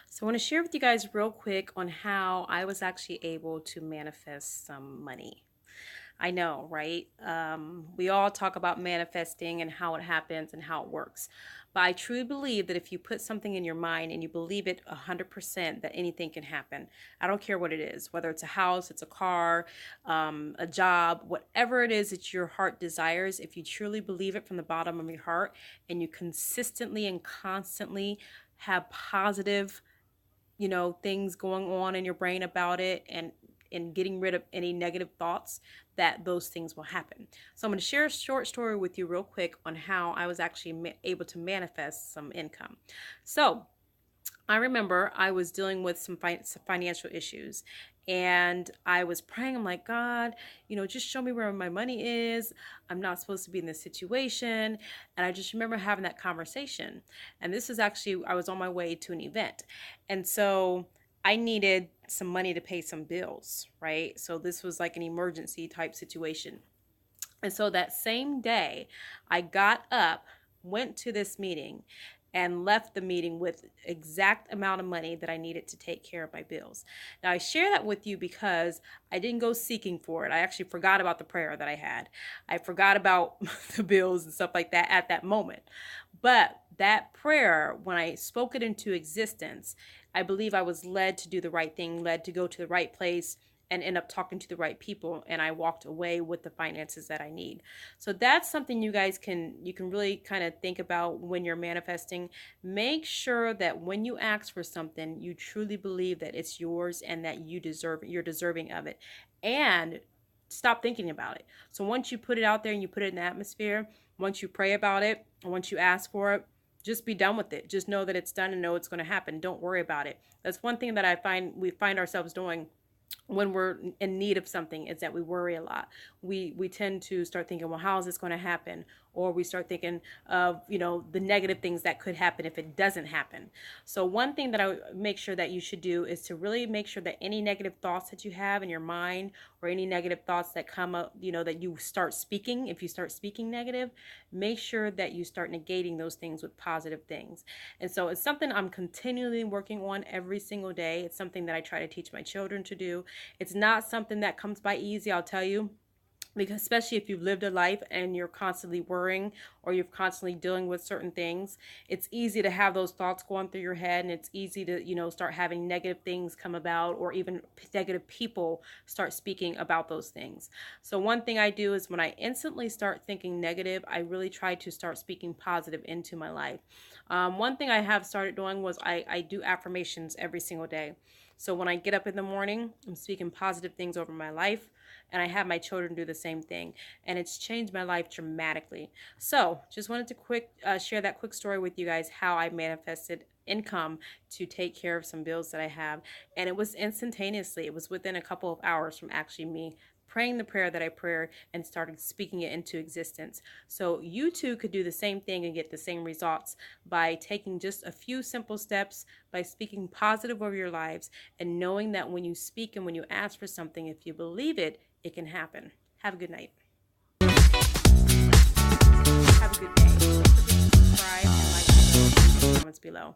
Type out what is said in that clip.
So I want to share with you guys real quick on how I was actually able to manifest some money. I know, right? We all talk about manifesting and how it happens and how it works. But I truly believe that if you put something in your mind and you believe it 100%, that anything can happen. I don't care what it is, whether it's a house, it's a car, a job, whatever it is that your heart desires. If you truly believe it from the bottom of your heart and you consistently and constantly have positive things going on in your brain about it, and getting rid of any negative thoughts, that those things will happen. So I'm going to share a short story with you real quick on how I was actually able to manifest some income. So I remember I was dealing with some financial issues, and I was praying. I'm like, God, just show me where my money is. I'm not supposed to be in this situation. And I just remember having that conversation. And this is actually, I was on my way to an event. And so I needed some money to pay some bills, right? So this was like an emergency type situation. And so that same day, I got up, went to this meeting, and left the meeting with exact amount of money that I needed to take care of my bills. Now I share that with you because I didn't go seeking for it. I actually forgot about the prayer that I had. I forgot about the bills and stuff like that at that moment. But that prayer, when I spoke it into existence, I believe I was led to do the right thing, led to go to the right place, and end up talking to the right people, and I walked away with the finances that I need. So that's something you guys can really kind of think about when you're manifesting. Make sure that when you ask for something, you truly believe that it's yours and that you're deserving of it. And stop thinking about it. So once you put it out there and you put it in the atmosphere, once you pray about it, and once you ask for it, just be done with it. Just know that it's done and know it's going to happen. Don't worry about it. That's one thing that I find we find ourselves doing when we're in need of something, is that we worry a lot. We tend to start thinking, well, how is this going to happen? Or we start thinking of, the negative things that could happen if it doesn't happen. So one thing that I would make sure that you should do is to really make sure that any negative thoughts that you have in your mind, or any negative thoughts that come up, that you start speaking, if you start speaking negative, make sure that you start negating those things with positive things. And so it's something I'm continually working on every single day. It's something that I try to teach my children to do. It's not something that comes by easy, I'll tell you, because especially if you've lived a life and you're constantly worrying, or you're constantly dealing with certain things, it's easy to have those thoughts going through your head, and it's easy to start having negative things come about, or even negative people start speaking about those things. So one thing I do is when I instantly start thinking negative, I really try to start speaking positive into my life. One thing I have started doing was I do affirmations every single day. So when I get up in the morning, I'm speaking positive things over my life, and I have my children do the same thing, and it's changed my life dramatically. So just wanted to share that quick story with you guys, how I manifested income to take care of some bills that I have. And it was instantaneously. It was within a couple of hours from actually me praying the prayer that I prayed and started speaking it into existence. So you too could do the same thing and get the same results by taking just a few simple steps, by speaking positive over your lives, and knowing that when you speak and when you ask for something, if you believe it, it can happen. Have a good night. Have a good day. Don't forget to subscribe and like the comments below.